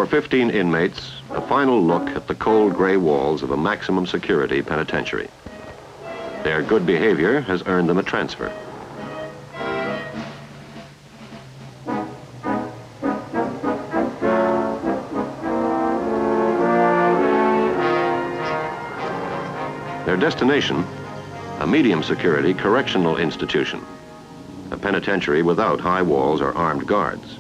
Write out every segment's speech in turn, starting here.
For 15 inmates, a final look at the cold gray walls of a maximum security penitentiary. Their good behavior has earned them a transfer. Their destination, a medium security correctional institution, a penitentiary without high walls or armed guards.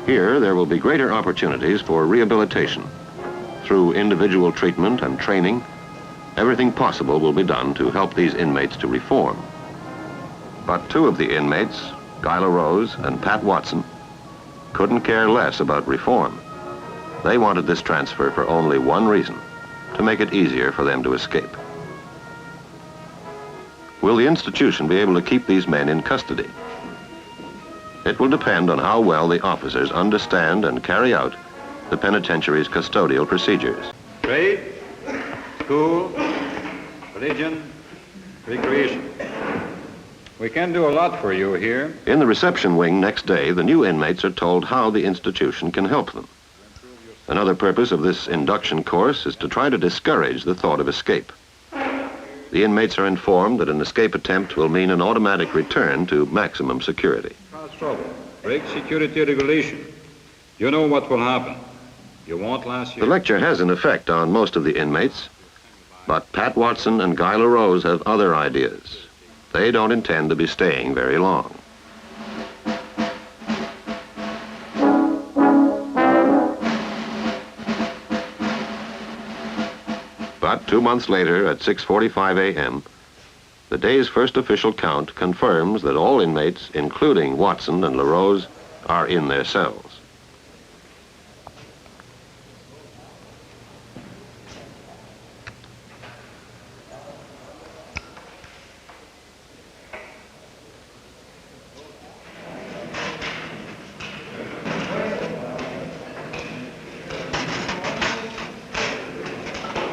Here, there will be greater opportunities for rehabilitation. Through individual treatment and training, everything possible will be done to help these inmates to reform. But two of the inmates, Guy LaRose and Pat Watson, couldn't care less about reform. They wanted this transfer for only one reason, to make it easier for them to escape. Will the institution be able to keep these men in custody? It will depend on how well the officers understand and carry out the penitentiary's custodial procedures. Trade, school, religion, recreation. We can do a lot for you here. In the reception wing next day, the new inmates are told how the institution can help them. Another purpose of this induction course is to try to discourage the thought of escape. The inmates are informed that an escape attempt will mean an automatic return to maximum security. Trouble. Break security regulation. You know what will happen. You won't last year. The lecture has an effect on most of the inmates, but Pat Watson and Guy LaRose have other ideas. They don't intend to be staying very long. But 2 months later, at 6:45 a.m., the day's first official count confirms that all inmates, including Watson and LaRose, are in their cells.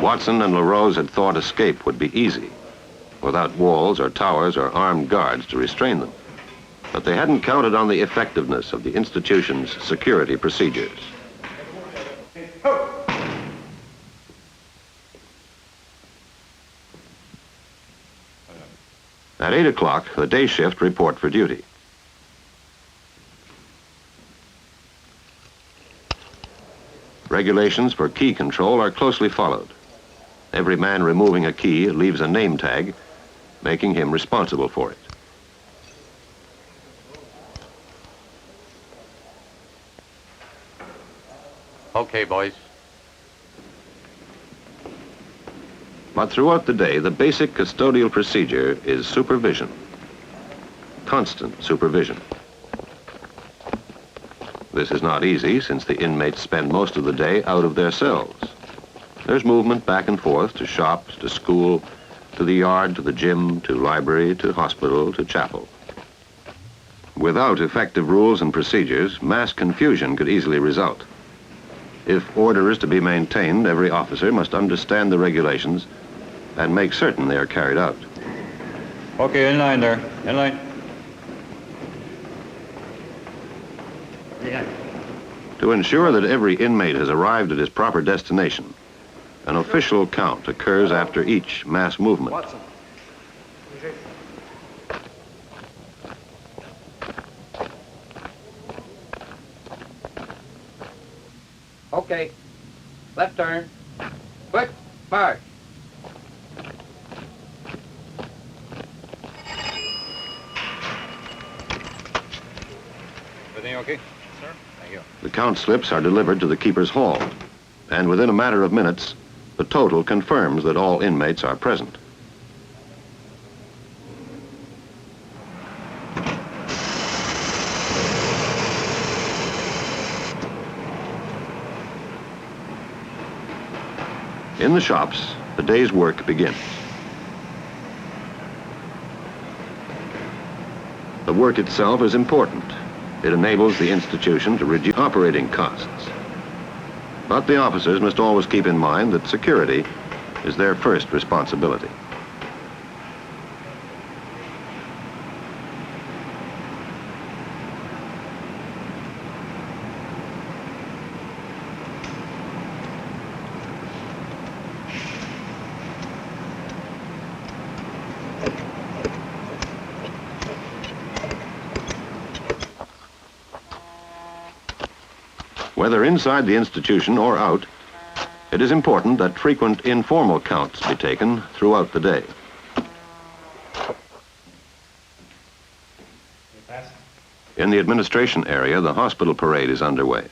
Watson and LaRose had thought escape would be easy, without walls or towers or armed guards to restrain them. But they hadn't counted on the effectiveness of the institution's security procedures. At 8 o'clock, the day shift report for duty. Regulations for key control are closely followed. Every man removing a key leaves a name tag, making him responsible for it. Okay, boys. But throughout the day, the basic custodial procedure is supervision. Constant supervision. This is not easy, since the inmates spend most of the day out of their cells. There's movement back and forth to shops, to school, to the yard, to the gym, to library, to hospital, to chapel. Without effective rules and procedures, mass confusion could easily result. If order is to be maintained, every officer must understand the regulations and make certain they are carried out. Okay, in line there. In line. Yeah. To ensure that every inmate has arrived at his proper destination, an official count occurs after each mass movement. Watson. Okay. Left turn. Quick, march. Everything okay? Sir. Thank you. The count slips are delivered to the keeper's hall, and within a matter of minutes, the total confirms that all inmates are present. In the shops, the day's work begins. The work itself is important. It enables the institution to reduce operating costs. But the officers must always keep in mind that security is their first responsibility. Whether inside the institution or out, it is important that frequent informal counts be taken throughout the day. In the administration area, the hospital parade is underway.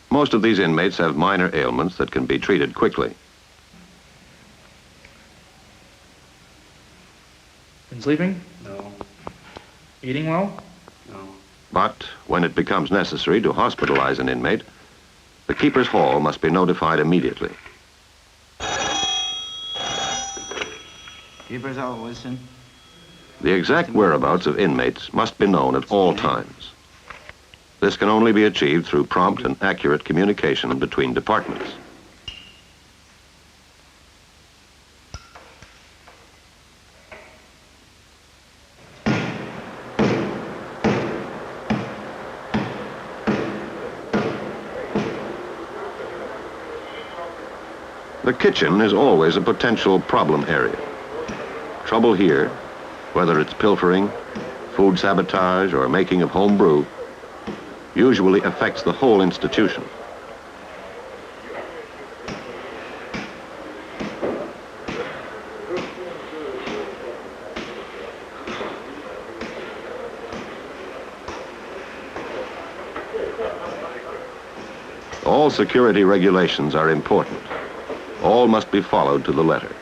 Most of these inmates have minor ailments that can be treated quickly. Been sleeping? No. Eating well? No. But when it becomes necessary to hospitalize an inmate, the keeper's hall must be notified immediately. Keepers out, listen. The exact whereabouts of inmates must be known at all times. This can only be achieved through prompt and accurate communication between departments. The kitchen is always a potential problem area. Trouble here, whether it's pilfering, food sabotage, or making of home brew, usually affects the whole institution. All security regulations are important. All must be followed to the letter.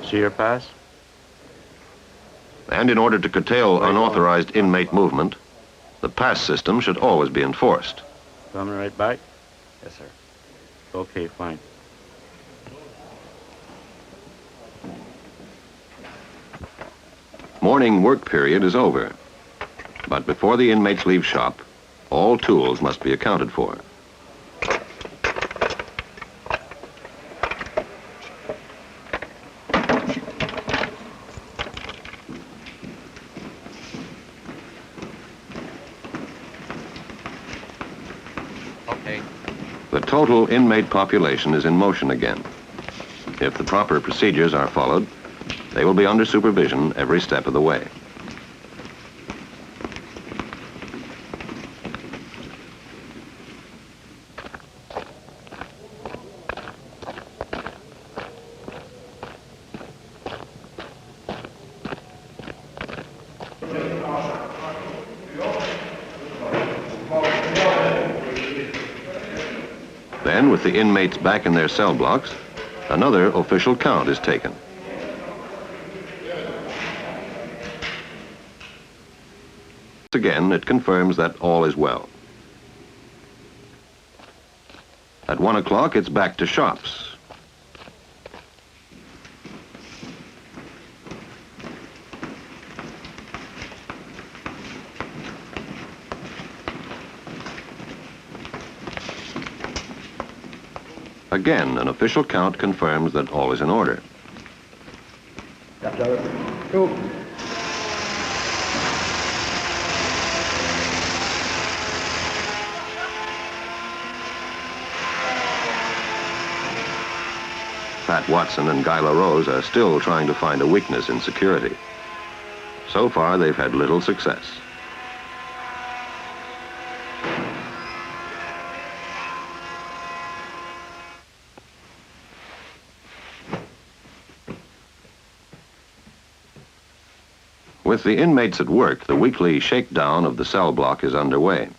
See your pass? And in order to curtail unauthorized inmate movement, the pass system should always be enforced. Coming right back? Yes, sir. Okay, fine. Morning work period is over, but before the inmates leave shop, all tools must be accounted for. Okay. The total inmate population is in motion again. If the proper procedures are followed, they will be under supervision every step of the way. Then, with the inmates back in their cell blocks, another official count is taken. Again, it confirms that all is well. At 1 o'clock, it's back to shops. Again, an official count confirms that all is in order. Go. Pat Watson and Guy LaRose are still trying to find a weakness in security. So far, they've had little success. With the inmates at work, the weekly shakedown of the cell block is underway.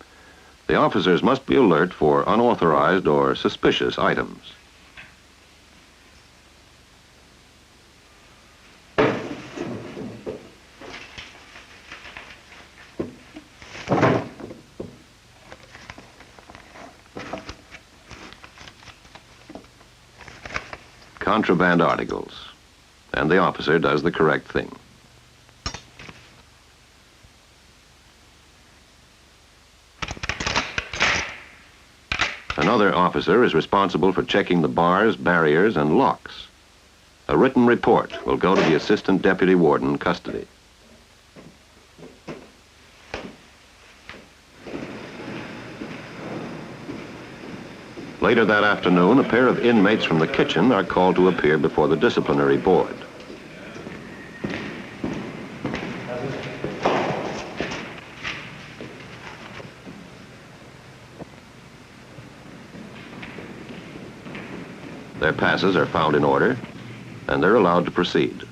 The officers must be alert for unauthorized or suspicious items. Contraband articles, and the officer does the correct thing. Another officer is responsible for checking the bars, barriers, and locks. A written report will go to the Assistant Deputy Warden, Custody. Later that afternoon, a pair of inmates from the kitchen are called to appear before the disciplinary board. Their passes are found in order, and they're allowed to proceed.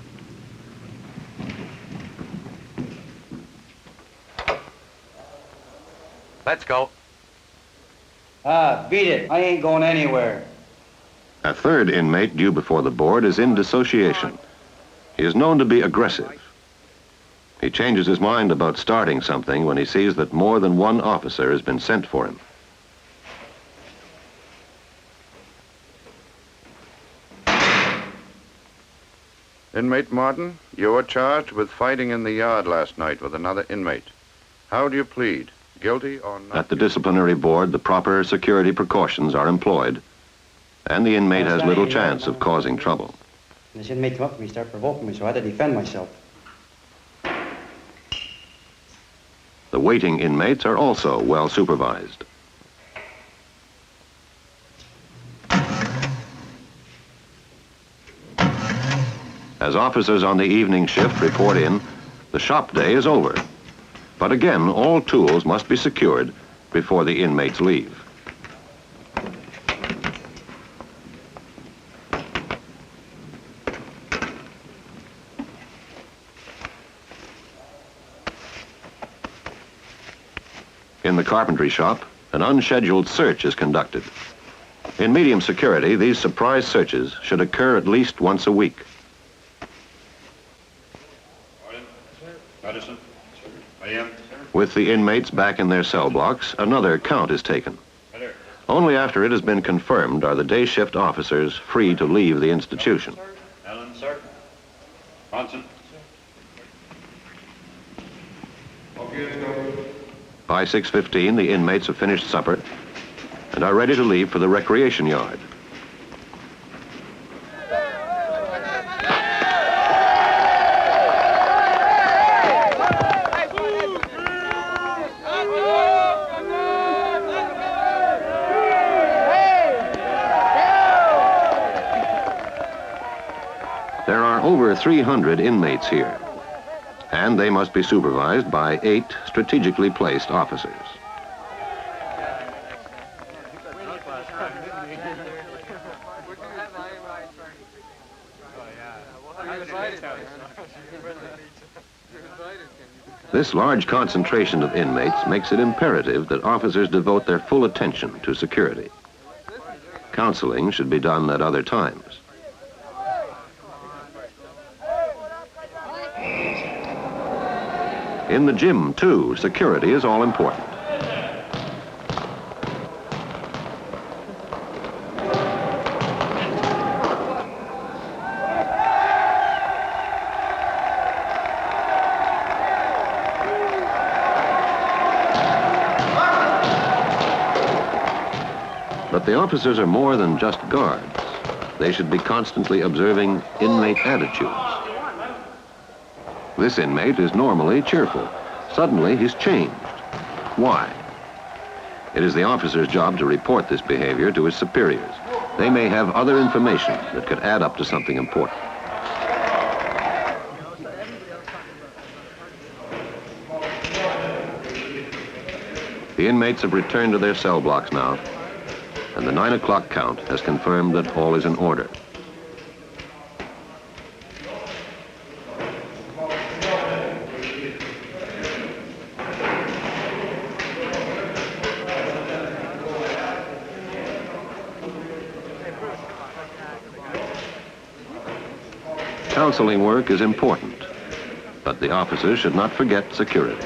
Let's go. Beat it. I ain't going anywhere. A third inmate due before the board is in dissociation. He is known to be aggressive. He changes his mind about starting something when he sees that more than one officer has been sent for him. Inmate Martin, you were charged with fighting in the yard last night with another inmate. How do you plead? Guilty or not? At the disciplinary board, the proper security precautions are employed, and the inmate has little chance of causing trouble. This inmate come up to me, start provoking me, so I had to defend myself. The waiting inmates are also well supervised. As officers on the evening shift report in, the shop day is over. But again, all tools must be secured before the inmates leave. In the carpentry shop, an unscheduled search is conducted. In medium security, these surprise searches should occur at least once a week. Madison. I am. With the inmates back in their cell blocks, another count is taken. Only after it has been confirmed are the day shift officers free to leave the institution. Allen, sir. Johnson. By 6:15, the inmates have finished supper and are ready to leave for the recreation yard. There are over 300 inmates here, and they must be supervised by 8 strategically placed officers. This large concentration of inmates makes it imperative that officers devote their full attention to security. Counseling should be done at other times. In the gym, too, security is all important. But the officers are more than just guards. They should be constantly observing inmate attitudes. This inmate is normally cheerful. Suddenly, he's changed. Why? It is the officer's job to report this behavior to his superiors. They may have other information that could add up to something important. The inmates have returned to their cell blocks now, and the 9 o'clock count has confirmed that all is in order. counseling work is important, but the officers should not forget security.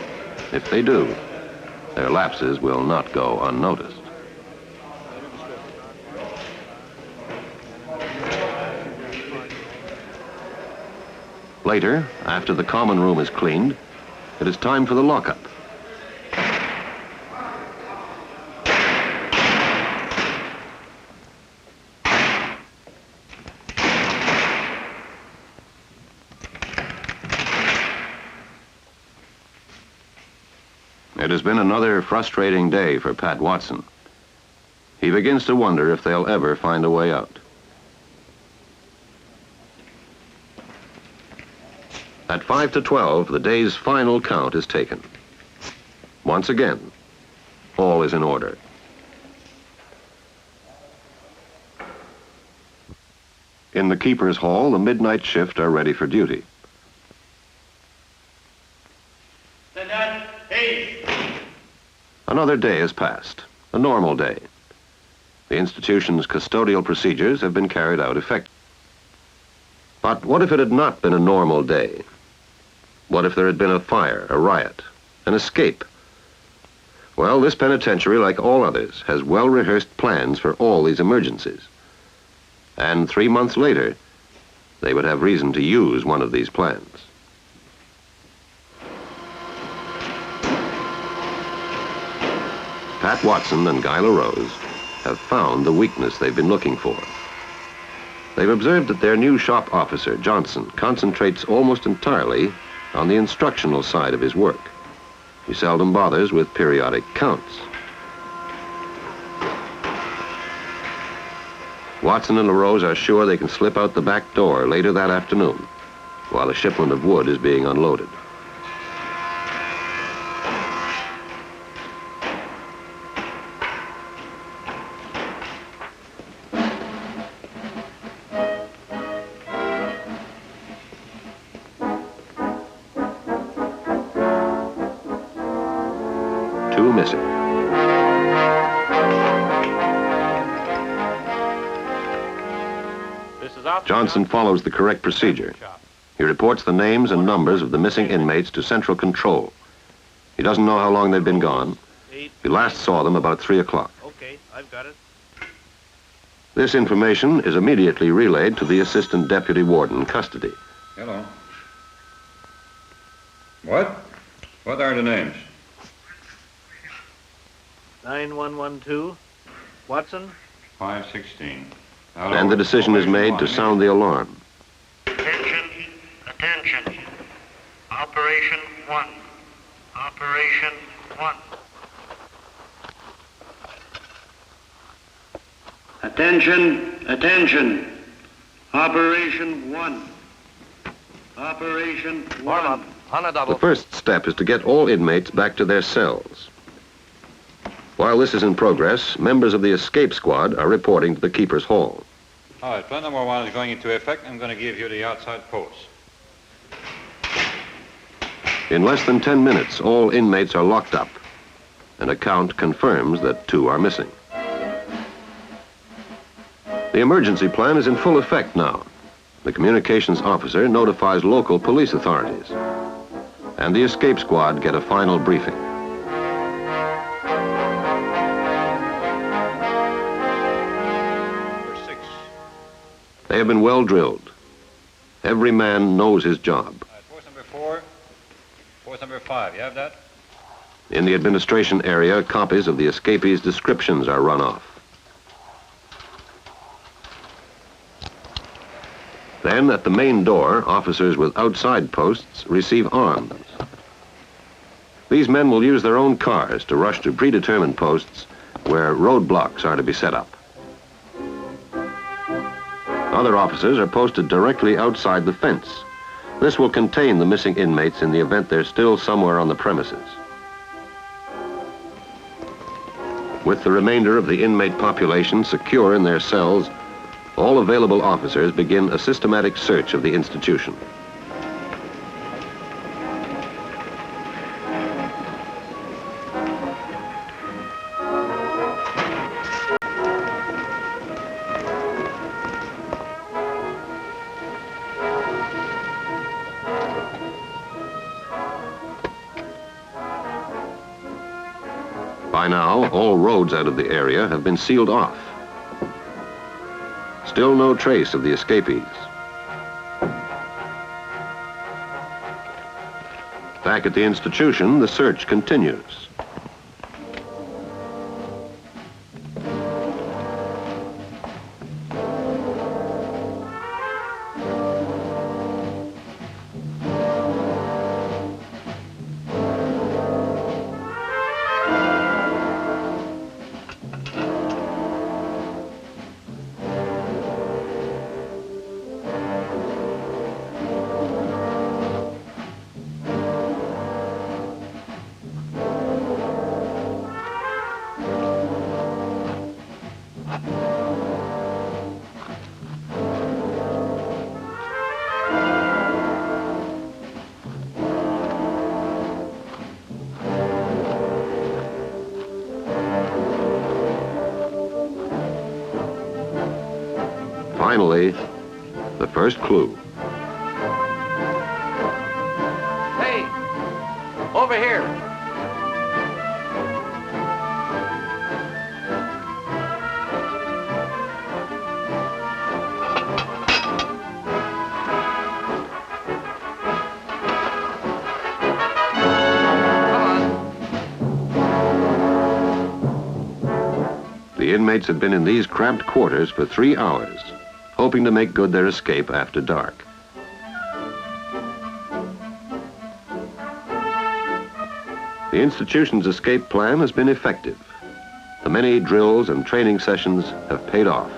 If they do, their lapses will not go unnoticed. Later, after the common room is cleaned, it is time for the lockup. It has been another frustrating day for Pat Watson. He begins to wonder if they'll ever find a way out. At 5 to 12, the day's final count is taken. Once again, all is in order. In the keeper's hall, the midnight shift are ready for duty. Another day has passed, a normal day. The institution's custodial procedures have been carried out effectively. But what if it had not been a normal day? What if there had been a fire, a riot, an escape? Well, this penitentiary, like all others, has well-rehearsed plans for all these emergencies. And 3 months later, they would have reason to use one of these plans. Pat Watson and Guy LaRose have found the weakness they've been looking for. They've observed that their new shop officer, Johnson, concentrates almost entirely on the instructional side of his work. He seldom bothers with periodic counts. Watson and LaRose are sure they can slip out the back door later that afternoon while a shipment of wood is being unloaded. Two missing. Johnson follows the correct procedure. He reports the names and numbers of the missing inmates to Central Control. He doesn't know how long they've been gone. He last saw them about 3 o'clock. Okay, I've got it. This information is immediately relayed to the Assistant Deputy Warden, Custody. Hello. What? What are the names? 9112. Watson? 516. And the decision is made to sound the alarm. Attention, attention. Operation 1. Operation 1. Attention, attention. Operation 1. Operation 1. The first step is to get all inmates back to their cells. While this is in progress, members of the escape squad are reporting to the keeper's hall. All right, plan number 1 is going into effect. I'm going to give you the outside post. In less than 10 minutes, all inmates are locked up. An account confirms that 2 are missing. The emergency plan is in full effect now. The communications officer notifies local police authorities. And the escape squad get a final briefing. They have been well drilled. Every man knows his job. Force number 4, force number 5. You have that? In the administration area, copies of the escapees' descriptions are run off. Then, at the main door, officers with outside posts receive arms. These men will use their own cars to rush to predetermined posts where roadblocks are to be set up. Other officers are posted directly outside the fence. This will contain the missing inmates in the event they're still somewhere on the premises. With the remainder of the inmate population secure in their cells, all available officers begin a systematic search of the institution. By now, all roads out of the area have been sealed off. Still no trace of the escapees. Back at the institution, the search continues. Finally, the first clue. Hey! Over here! The inmates had been in these cramped quarters for 3 hours, hoping to make good their escape after dark. The institution's escape plan has been effective. The many drills and training sessions have paid off.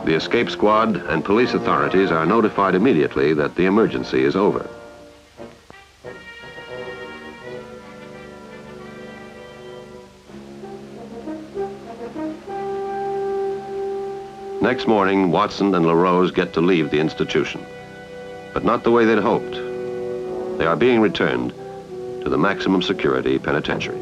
The escape squad and police authorities are notified immediately that the emergency is over. Next morning, Watson and LaRose get to leave the institution, but not the way they'd hoped. They are being returned to the maximum security penitentiary.